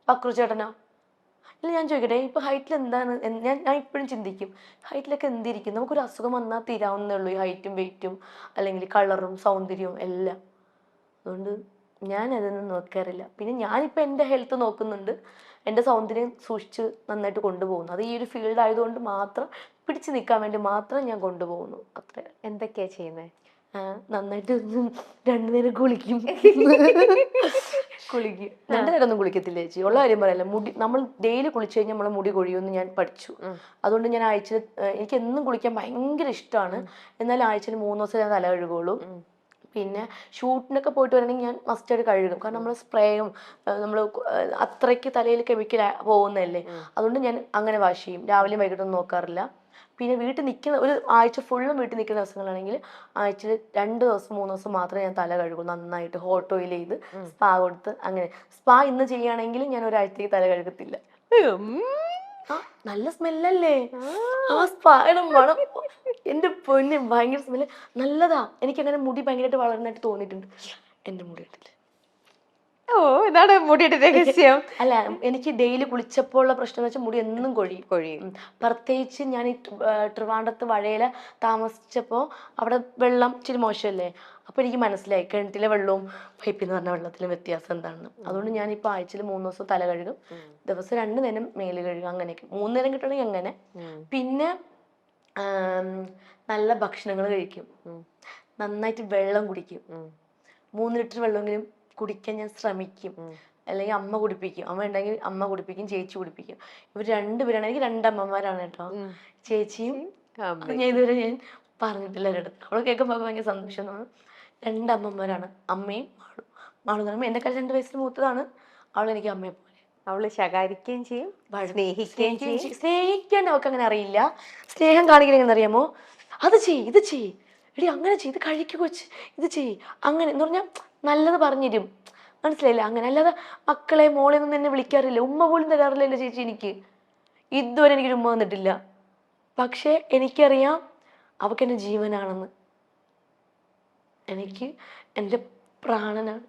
പക്രു ചേട്ടനോ? ഇല്ല, ഞാൻ ചോദിക്കട്ടെ, ഇപ്പൊ ഹൈറ്റിൽ എന്താണ് ഞാൻ ഇപ്പോഴും ചിന്തിക്കും, ഹൈറ്റിലൊക്കെ എന്തിരിക്കും? നമുക്കൊരു അസുഖം വന്നാൽ തീരാവുന്നേ ഉള്ളൂ, ഈ ഹൈറ്റും വെയിറ്റും അല്ലെങ്കിൽ കളറും സൗന്ദര്യവും എല്ലാം. അതുകൊണ്ട് ഞാൻ അതൊന്നും നോക്കാറില്ല. പിന്നെ ഞാനിപ്പോൾ എൻ്റെ ഹെൽത്ത് നോക്കുന്നുണ്ട്, എൻ്റെ സൗന്ദര്യം സൂക്ഷിച്ച് നന്നായിട്ട് കൊണ്ടുപോകുന്നു. അത് ഈ ഒരു ഫീൽഡ് ആയതുകൊണ്ട് മാത്രം, പിടിച്ചു നിൽക്കാൻ വേണ്ടി മാത്രം ഞാൻ കൊണ്ടുപോകുന്നു. അത്ര. എന്തൊക്കെയാ ചെയ്യുന്നത്? നന്നായിട്ട് 2 നേരം കുളിക്കും. കുളിക്കും. 2 നേരം ഒന്നും കുളിക്കത്തില്ല ചേച്ചി, ഉള്ള കാര്യം പറയല്ല. മുടി നമ്മൾ ഡെയിലി കുളിച്ചു കഴിഞ്ഞാൽ നമ്മളെ മുടി കൊഴിയുമെന്ന് ഞാൻ പഠിച്ചു. അതുകൊണ്ട് ഞാൻ ആഴ്ചയിൽ, എനിക്ക് എന്നും കുളിക്കാൻ ഭയങ്കര ഇഷ്ടമാണ്. എന്നാലും ആഴ്ചയിൽ 3 ദിവസം ഞാൻ തല കഴുകുള്ളൂ. പിന്നെ ഷൂട്ടിനൊക്കെ പോയിട്ട് വരണമെങ്കിൽ ഞാൻ മസ്റ്റായിട്ട് കഴുകും. കാരണം നമ്മൾ സ്പ്രേയും നമ്മൾ അത്രയ്ക്ക് തലയിൽ കെമിക്കൽ പോകുന്നതല്ലേ. അതുകൊണ്ട് ഞാൻ അങ്ങനെ വാഷ് ചെയ്യും. രാവിലെയും വൈകിട്ടൊന്നും നോക്കാറില്ല. പിന്നെ വീട്ടിൽ നിൽക്കുന്ന ഒരു ആഴ്ച ഫുള്ളും വീട്ടിൽ നിൽക്കുന്ന ദിവസങ്ങളാണെങ്കിൽ ആഴ്ചയിൽ 2 ദിവസം 3 ദിവസം മാത്രമേ ഞാൻ തല കഴുകൂ. നന്നായിട്ട് ഹോട്ട് ഓയിൽ ചെയ്ത് സ്പാ കൊടുത്ത് അങ്ങനെ. സ്പാ ഇന്ന് ചെയ്യുകയാണെങ്കിൽ ഞാൻ ഒരാഴ്ചത്തേക്ക് തല കഴുകത്തില്ല. നല്ല സ്മെല്ലല്ലേ ആ സ്പായുടെ മണം. എൻ്റെ പൊന്നെ, ഭയങ്കര സ്മെല്ല്. നല്ലതാ. എനിക്കങ്ങനെ മുടി ഭയങ്കരമായിട്ട് വളർന്നായിട്ട് തോന്നിയിട്ടുണ്ട്. എൻ്റെ മുടി കണ്ടില്ല. ഓ, ഇതാണ് മുടിയുടെ രഹസ്യം. അല്ല, എനിക്ക് ഡെയിലി കുളിച്ചപ്പോൾ ഉള്ള പ്രശ്നം എന്ന് വെച്ചാൽ മുടി എന്നും കൊഴിയും. പ്രത്യേകിച്ച് ഞാൻ ഈ ട്രിവാൻഡ്രത്ത് വഴയില താമസിച്ചപ്പോൾ അവിടെ വെള്ളം ഇച്ചിരി മോശമല്ലേ. അപ്പോൾ എനിക്ക് മനസ്സിലായി കിണറ്റിലെ വെള്ളവും പൈപ്പിൽ നിന്ന് പറഞ്ഞ വെള്ളത്തിലും വ്യത്യാസം എന്താണെന്ന്. അതുകൊണ്ട് ഞാനിപ്പോൾ ആഴ്ചയിൽ 3 ദിവസം തല കഴുകും, ദിവസം 2 നേരം മേല് കഴുകും. അങ്ങനെയൊക്കെ 3 നേരം കിട്ടണമെങ്കിൽ അങ്ങനെ. പിന്നെ നല്ല ഭക്ഷണങ്ങൾ കഴിക്കും, നന്നായിട്ട് വെള്ളം കുടിക്കും. 3 ലിറ്റർ വെള്ളമെങ്കിലും കുടിക്കാൻ ഞാൻ ശ്രമിക്കും. അല്ലെങ്കിൽ അമ്മ കുടിപ്പിക്കും, അമ്മ ഉണ്ടെങ്കിൽ അമ്മ കുടിപ്പിക്കും, ചേച്ചി കുടിപ്പിക്കും. ഇവർ 2 പേരാണ്. എനിക്ക് 2 അമ്മമാരാണ് കേട്ടോ, ചേച്ചിയും. ഞാൻ ഇതുവരെ ഞാൻ പറഞ്ഞിട്ടില്ല ഒരിടത്ത്. അവളെ കേൾക്കുമ്പോൾ ഭയങ്കര സന്തോഷം തോന്നും. 2 അമ്മമാരാണ്, അമ്മയും മാളും. മാളു എന്ന് പറയുമ്പോൾ എന്നെക്കാൾ 2 വയസ്സിന് മൂത്തതാണ്. അവളെനിക്ക് അമ്മയെ പോലെ. അവള് ശകാരിക്കുകയും ചെയ്യും, സ്നേഹിക്കുകയും ചെയ്യും. സ്നേഹിക്കാൻ അവൾക്ക് അങ്ങനെ അറിയില്ല. സ്നേഹം കാണിക്കണമെന്ന് അറിയാമോ? അത് ചെയ്യ്, ഇത് ചെയ്യ്, എടി അങ്ങനെ ചെയ്ത് കഴിക്കുക കൊച്ച്, ഇത് ചെയ്യ്, അങ്ങനെ എന്ന് പറഞ്ഞാൽ നല്ലത് പറഞ്ഞിരും. മനസ്സിലായില്ല? അങ്ങനെ. അല്ലാതെ മക്കളെ മോളെ ഒന്നും എന്നെ വിളിക്കാറില്ല, ഉമ്മ പോലും തരാറില്ല എൻ്റെ ചേച്ചി എനിക്ക്. ഇതുവരെ എനിക്കൊരു ഉമ്മ വന്നിട്ടില്ല. പക്ഷെ എനിക്കറിയാം അവൾക്ക് എൻ്റെ ജീവനാണെന്ന്. എനിക്ക് എൻ്റെ പ്രാണനാണ്.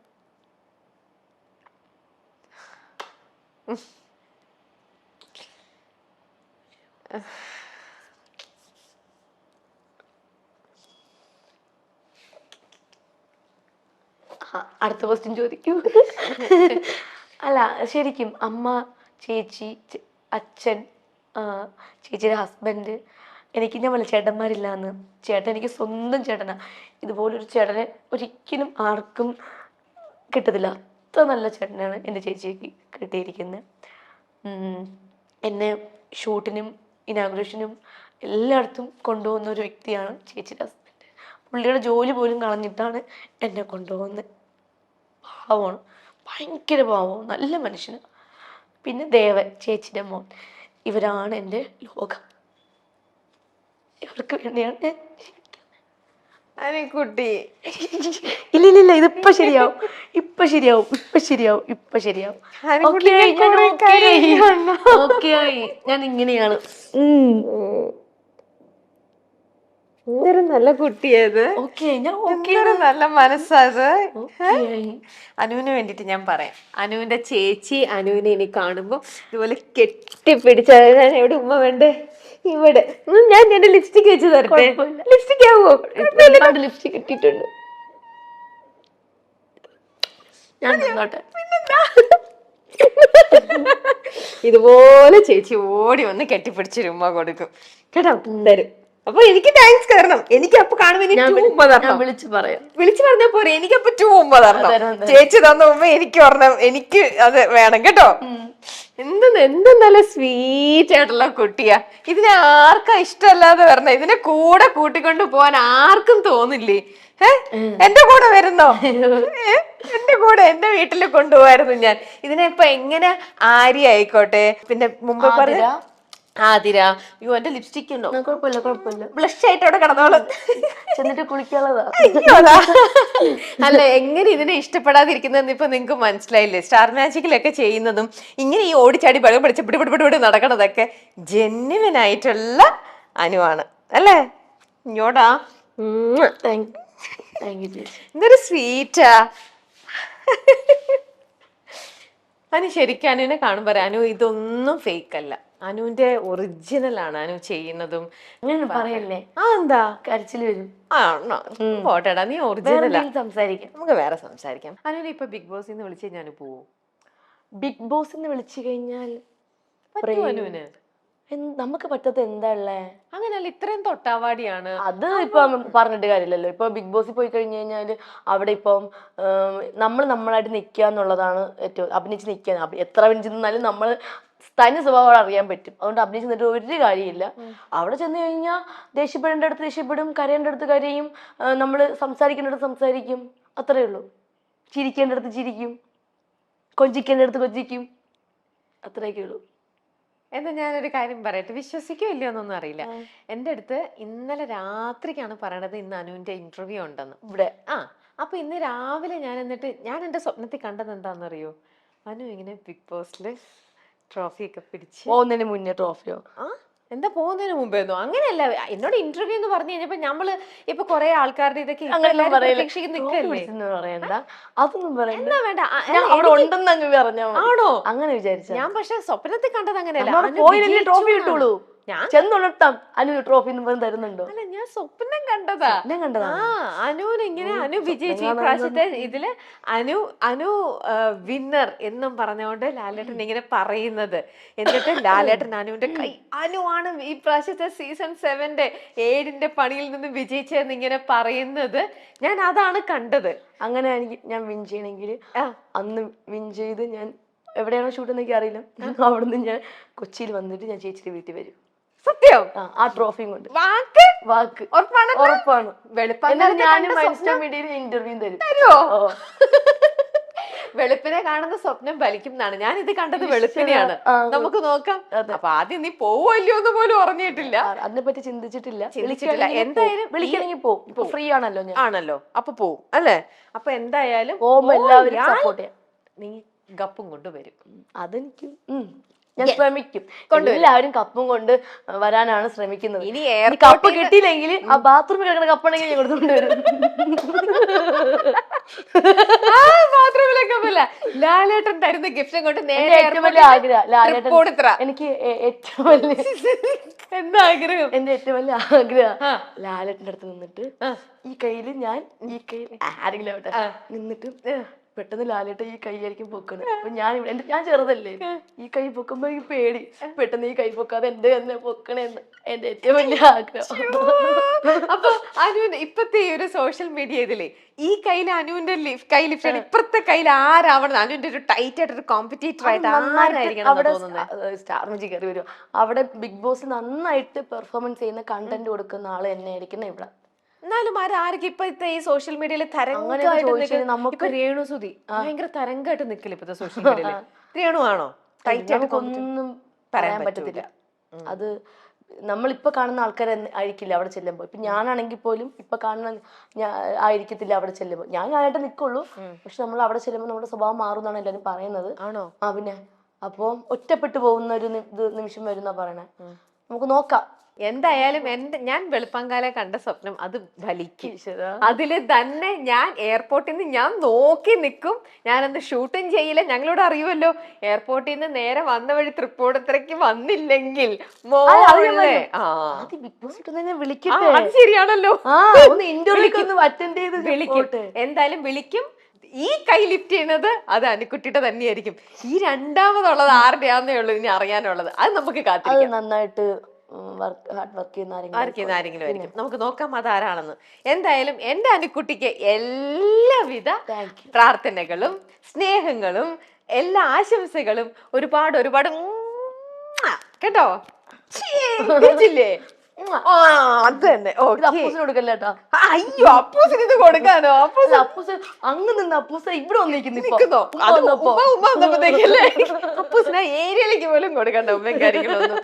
അടുത്ത ക്വസ്റ്റ്യൻ ചോദിക്കൂ. അല്ല, ശരിക്കും അമ്മ, ചേച്ചി, അച്ഛൻ, ചേച്ചിയുടെ ഹസ്ബൻഡ്, എനിക്ക് ഞാൻ പറഞ്ഞ ചേട്ടന്മാരില്ലാന്ന്. ചേട്ടൻ എനിക്ക് സ്വന്തം ചേട്ടനാ. ഇതുപോലൊരു ചേട്ടനെ ഒരിക്കലും ആർക്കും കിട്ടത്തില്ല. അത്ര നല്ല ചേട്ടനാണ് എൻ്റെ ചേച്ചിക്ക് കിട്ടിയിരിക്കുന്നത്. എന്നെ ഷൂട്ടിനും ഇനാഗുറേഷനും എല്ലായിടത്തും കൊണ്ടുപോകുന്ന ഒരു വ്യക്തിയാണ് ചേച്ചിയുടെ ഹസ്ബൻഡ്. പുള്ളിയുടെ ജോലി പോലും കളഞ്ഞിട്ടാണ് എന്നെ കൊണ്ടുപോകുന്നത്. പാവമാണ്, ഭയങ്കര പാവമാണ്, നല്ല മനുഷ്യനാണ്. പിന്നെ ദേവൻ, ചേച്ചിയുടെ മോൻ. ഇവരാണ് എൻ്റെ ലോകം. ഇവർക്ക് വേണ്ടിയാണ് ഞാൻ. അനിക്കുട്ടി, ഇല്ല, ഇതിപ്പോ ശരിയാവും, ഇപ്പൊ ശരിയാവും, ഇപ്പൊ ശരിയാവും, ഇപ്പൊ ശരിയാവും. ഓക്കെയായി. ഞാൻ ഇങ്ങനെയാണ്. എന്തൊരു നല്ല കുട്ടിയത്, എന്തൊരു നല്ല മനസ്സാത്. അനുവിന് വേണ്ടിട്ട് ഞാൻ പറയാം. അനുവിന്റെ ചേച്ചി അനുവിനെ ഇനി കാണുമ്പോ ഇതുപോലെ കെട്ടിപ്പിടിച്ച, ഞാൻ എവിടെ ഉമ്മ വേണ്ടേ, ഇവിടെ ഞാൻ എന്റെ ലിപ്സ്റ്റിക് വെച്ച് തരട്ടെ. ലിപ്സ്റ്റിക് ആവോ? ലിപ്സ്റ്റിക് കിട്ടിയിട്ടുണ്ട്. ഇതുപോലെ ചേച്ചി ഓടി വന്ന് കെട്ടിപ്പിടിച്ചൊരു ഉമ്മ കൊടുക്കും കേട്ടോ, തരും. അപ്പൊ എനിക്ക് താങ്ക്സ് തരണം. എനിക്ക് അപ്പൊ കാണുമ്പോ വിളിച്ചു പറഞ്ഞാ പോരെ, എനിക്കപ്പൊ 2 ഉമ്മ തരണം. ചേച്ചി തന്ന ഉമ്മ എനിക്ക് പറഞ്ഞ, എനിക്ക് അത് വേണം കേട്ടോ. എന്തും നല്ല സ്വീറ്റ് ആയിട്ടുള്ള കുട്ടിയാ. ഇതിനെ ആർക്കാ ഇഷ്ടമല്ലാതെ വരണ? ഇതിനെ കൂടെ കൂട്ടിക്കൊണ്ട് പോവാൻ ആർക്കും തോന്നില്ലേ? എന്റെ കൂടെ വരുന്നോ? എന്റെ കൂടെ എന്റെ വീട്ടിൽ കൊണ്ടുപോകായിരുന്നു ഞാൻ. ഇതിനെ ഇപ്പൊ എങ്ങനെ ആര്യ ആയിക്കോട്ടെ, പിന്നെ മുമ്പ് പറഞ്ഞ ആതിര. അയ്യോ, എന്റെ ലിപ്സ്റ്റിക് ഉണ്ടോ? കുഴപ്പമില്ല. ബ്ലഷ് ആയിട്ട് അവിടെ കിടന്നോളും, ചെന്നിട്ട് കുളിക്കാനുള്ളതാ. അല്ല, എങ്ങനെ ഇതിനെ ഇഷ്ടപ്പെടാതിരിക്കുന്നതെന്ന് ഇപ്പൊ നിങ്ങക്ക് മനസ്സിലായില്ലേ? സ്റ്റാർ മാജിക്കിലൊക്കെ ചെയ്യുന്നതും ഇങ്ങനെ ഈ ഓടിച്ചാടി ബലം പിടിച്ച് പിടിപിടി നടക്കണതൊക്കെ ജെന്യുവൻ ആയിട്ടുള്ള അനുവാണ് അല്ലേ? ഇങ്ങോട്ടാ. എന്തൊരു സ്വീറ്റാ. അനു ശരിക്കും അനുവിനെ കാണുമ്പോ അനു ഇതൊന്നും ഫേക്ക് അല്ല, അനുവിന്റെ ഒറിജിനൽ ആണ് അനു ചെയ്യുന്നതും. അങ്ങനെ പറയല്ലേ, എന്താ കരച്ചിൽ വരും. പോട്ടെടാ, നീ ഒറിജിനൽ. സംസാരിക്കാം, നമുക്ക് വേറെ സംസാരിക്കാം. അനുവിനെ ഇപ്പൊ ബിഗ് ബോസിൽ നിന്ന് വിളിച്ച് ഞാൻ പോവും? ബിഗ് ബോസിന്ന് വിളിച്ചു കഴിഞ്ഞാൽ പറ്റുമോ അനുവിന്? നമുക്ക് പറ്റാത്ത എന്താ ഉള്ളേ? അങ്ങനല്ല, ഇത്രയും തൊട്ടാവാടിയാണ്. അത് ഇപ്പൊ പറഞ്ഞിട്ട് കാര്യമില്ലല്ലോ. ഇപ്പൊ ബിഗ് ബോസിൽ പോയി കഴിഞ്ഞു കഴിഞ്ഞാല് അവിടെ ഇപ്പം നമ്മളായിട്ട് നിക്കുക എന്നുള്ളതാണ് ഏറ്റവും. അഭിനയിച്ച് നിൽക്കുക, എത്ര അഭിനയിച്ച് നിന്നാലും നമ്മൾ തനി സ്വഭാവം അറിയാൻ പറ്റും. അതുകൊണ്ട് അഭിനയിച്ച് നിന്നിട്ട് ഒരു കാര്യമില്ല. അവിടെ ചെന്ന് കഴിഞ്ഞാൽ ദേഷ്യപ്പെടേണ്ട അടുത്ത് ദേഷ്യപ്പെടും, കരയേണ്ട അടുത്ത് കരയും, നമ്മൾ സംസാരിക്കേണ്ടടുത്ത് സംസാരിക്കും, അത്രേ ഉള്ളൂ. ചിരിക്കേണ്ട അടുത്ത് ചിരിക്കും, കൊഞ്ചിക്കേണ്ട അടുത്ത് കൊഞ്ചിക്കും, അത്രയൊക്കെ ഉള്ളൂ. എന്താ ഞാനൊരു കാര്യം പറയട്ടെ, വിശ്വസിക്കോ ഇല്ലയോ എന്നൊന്നും അറിയില്ല. എന്റെ അടുത്ത് ഇന്നലെ രാത്രിക്കാണ് പറയണത് ഇന്ന് അനുവിന്റെ ഇന്റർവ്യൂ ഉണ്ടെന്ന് ഇവിടെ. അപ്പൊ ഇന്ന് രാവിലെ ഞാൻ എന്റെ സ്വപ്നത്തിൽ കണ്ടത് എന്താണെന്നറിയോ? അനു ഇങ്ങനെ ബിഗ് ബോസില് ട്രോഫി ഒക്കെ പിടിച്ച് പോകുന്നതിന് മുന്നേ. ട്രോഫിയോ? എന്താ പോകുന്നതിന് മുമ്പേന്നോ? അങ്ങനെയല്ല, എന്നോട് ഇന്റർവ്യൂ എന്ന് പറഞ്ഞു കഴിഞ്ഞപ്പോ നമ്മള് ഇപ്പൊ കൊറേ ആൾക്കാരുടെ ഇതൊക്കെ പറയണ്ട, അതൊന്നും പറയണ്ട, വേണ്ട. അവിടെ ഉണ്ടെന്ന് അങ്ങ് പറഞ്ഞോ? ആണോ? അങ്ങനെ വിചാരിച്ചു ഞാൻ. പക്ഷെ സ്വപ്നത്തിൽ കണ്ടത് അങ്ങനെയല്ല. പോയില്ലേ ട്രോഫി കിട്ടുള്ളൂ, ചെന്നുണർത്താം അനു ട്രോഫി എന്ന് പറഞ്ഞ് തരുന്നുണ്ടോ? അല്ല, ഞാൻ സ്വപ്നം കണ്ടതാ. അനുവിന് ഇങ്ങനെ അനു വിജയിച്ചു ഈ പ്രാവശ്യത്തെ ഇതില് അനു വിന്നർ എന്നും പറഞ്ഞുകൊണ്ട് ലാലേട്ടൻ ഇങ്ങനെ പറയുന്നത്. എന്നിട്ട് ലാലേട്ടൻ അനുവിന്റെ കൈ, അനുവാണ് ഈ പ്രാവശ്യത്തെ സീസൺ 7 7ന്റെ പണിയിൽ നിന്ന് വിജയിച്ചതെന്ന് ഇങ്ങനെ പറയുന്നത് ഞാൻ അതാണ് കണ്ടത്. അങ്ങനെ ഞാൻ വിൻ ചെയ്യണമെങ്കിൽ അന്ന് വിൻ ചെയ്ത് ഞാൻ എവിടെയാണോ ഷൂട്ട് എന്നൊക്കെ അറിയില്ല, അവിടുന്ന് ഞാൻ കൊച്ചിയിൽ വന്നിട്ട് ഞാൻ ചേച്ചിയുടെ വീട്ടിൽ വരും. സത്യം? ആ ട്രോഫിയും കൊണ്ട്. വാക്ക് ഉറപ്പാണ്. ഞാനും ഇന്റർവ്യൂ തരും. വെളുപ്പിനെ കാണുന്ന സ്വപ്നം ഫലിക്കും എന്നാണ്. ഞാൻ ഇത് കണ്ടത് വെളുപ്പിനെയാണ്. നമുക്ക് നോക്കാം. അപ്പൊ ആദ്യം നീ പോവല്ലോ എന്ന് പോലും പറഞ്ഞിട്ടില്ല, അതിനെ പറ്റി ചിന്തിച്ചിട്ടില്ല. എന്തായാലും വിളിക്കണമെങ്കിൽ പോകും, ഫ്രീ ആണല്ലോ ആണല്ലോ, അപ്പൊ പോവും അല്ലേ? അപ്പൊ എന്തായാലും എല്ലാവരും സപ്പോർട്ട് ചെയ്യാം. നീ കപ്പും കൊണ്ടുവരും. അതെനിക്ക് ഞാൻ ശ്രമിക്കും. എല്ലാവരും കപ്പും കൊണ്ട് വരാനാണ് ശ്രമിക്കുന്നത്. ഇനി കപ്പ് കിട്ടിയില്ലെങ്കിൽ ആ ബാത്റൂമിൽ കിടക്കുന്ന കപ്പാണെങ്കിൽ ഞാൻ കൊടുത്തുകൊണ്ട് വരും. ബാത്റൂമിലൊക്കെ ലാലേട്ടൻ തരുന്ന ഗിഫ്റ്റും കൊണ്ട് നേരെ ഏറ്റവും വലിയ ആഗ്രഹം ലാലേട്ടൻ, എനിക്ക് ഏറ്റവും വലിയ എന്താഗ്രഹം, എന്റെ ഏറ്റവും വലിയ ആഗ്രഹം ലാലേട്ടന്റെ അടുത്ത് നിന്നിട്ട് ഈ കയ്യില് ഞാൻ ഈ കയ്യിൽ ആരെങ്കിലും ആവട്ടെ നിന്നിട്ട് പെട്ടെന്ന് ലാലേട്ട ഈ കൈ ആയിരിക്കും പൊക്കണേ. അപ്പൊ ഞാൻ ചെറുതല്ലേ, ഈ കൈ പൊക്കുമ്പോ എനിക്ക് പേടി, പെട്ടെന്ന് ഈ കൈ പൊക്കാതെ എന്റെ തന്നെ പൊക്കണേന്ന് എന്റെ ഏറ്റവും വലിയ ആഗ്രഹം. അപ്പൊ അനുവിന്റെ ഇപ്പത്തെ ഈ ഒരു സോഷ്യൽ മീഡിയ ഇതില് ഈ കയ്യിൽ അനുവിന്റെ കൈ ലിഫ്റ്റ്, ഇപ്പഴത്തെ കയ്യിൽ ആരാവണം? അനുവിന്റെ ഒരു ടൈറ്റ് ആയിട്ട് ഒരു കോമ്പറ്റീറ്റർ ആയിട്ട് സ്റ്റാർ മ്യൂസിക് കയറി വരും. അവിടെ ബിഗ് ബോസ് നന്നായിട്ട് പെർഫോമൻസ് ചെയ്യുന്ന കണ്ടന്റ് കൊടുക്കുന്ന ആള് തന്നെ ആയിരിക്കണം ഇവിടെ. എന്നാലും ആരൊക്കെ ഇപ്പത്തെ ഈ സോഷ്യൽ മീഡിയയിൽ തരംഗമായിട്ട് രേണു സുധി ഭയങ്കര തരംഗമായിട്ട് നിക്കില്ല ഇപ്പത്തെ സോഷ്യൽ മീഡിയയില്. രേണു ആണോ? ഒന്നും പറയാൻ പറ്റത്തില്ല. അത് നമ്മളിപ്പൊ കാണുന്ന ആൾക്കാരെ ആയിരിക്കില്ല അവിടെ ചെല്ലുമ്പോ. ഇപ്പൊ ഞാനാണെങ്കിൽ പോലും ഇപ്പൊ കാണുന്ന ആയിരിക്കത്തില്ല അവിടെ ചെല്ലുമ്പോ. ഞാനായിട്ട് നിക്കുള്ളൂ, പക്ഷെ നമ്മൾ അവിടെ ചെല്ലുമ്പോ നമ്മുടെ സ്വഭാവം മാറുന്നാണ് എല്ലാരും പറയുന്നത്. ആണോ? പിന്നെ അപ്പൊ ഒറ്റപ്പെട്ടു പോകുന്ന ഒരു നിമിഷം വരുന്ന പറയണേ. നമുക്ക് നോക്കാം. എന്തായാലും ഞാൻ വെളുപ്പങ്കാല കണ്ട സ്വപ്നം അത് ഫലിക്കും. അതില് തന്നെ ഞാൻ എയർപോർട്ടിൽ നിന്ന് ഞാൻ നോക്കി നിൽക്കും. ഞാനന്ന് ഷൂട്ടും ചെയ്യില്ല. ഞങ്ങളോട് അറിയുമല്ലോ, എയർപോർട്ടിൽ നിന്ന് നേരെ വന്ന വഴി തൃപ്പൂണിത്തുറയ്ക്ക് വന്നില്ലെങ്കിൽ ശരിയാണല്ലോ, എന്തായാലും വിളിക്കും. ഈ കൈ ലിഫ്റ്റ് ചെയ്യുന്നത് അത് അനുക്കുട്ടിയുടെ തന്നെയായിരിക്കും. ഈ രണ്ടാമതുള്ളത് ആരുടെയാന്നേ ഉള്ളൂ ഇനി അറിയാനുള്ളത്. അത് നമുക്ക് കാത്തിരിക്കാം. നന്നായിട്ട് ഹാർഡ് വർക്ക് ചെയ്യുന്ന ആരെങ്കിലും ആയിരിക്കും. നമുക്ക് നോക്കാം അതാരാണെന്ന്. എന്തായാലും എന്റെ അനുക്കുട്ടിക്ക് എല്ലാവിധ പ്രാർത്ഥനകളും സ്നേഹങ്ങളും എല്ലാ ആശംസകളും ഒരുപാട് കേട്ടോ. അത് തന്നെ കൊടുക്കല്ലേട്ടാ. അയ്യോ, അപ്പൂസിന് ഇത് കൊടുക്കാനോ? അപ്പൂസ് അങ്ങ് നിന്ന് അപ്പൂസ ഇവിടെ വന്നിരിക്കുന്നോ? അപ്പൂസിനെ ഏരിയയിലേക്ക് പോലും കൊടുക്കണ്ട ഉമ്മയും കാര്യങ്ങളൊന്നും.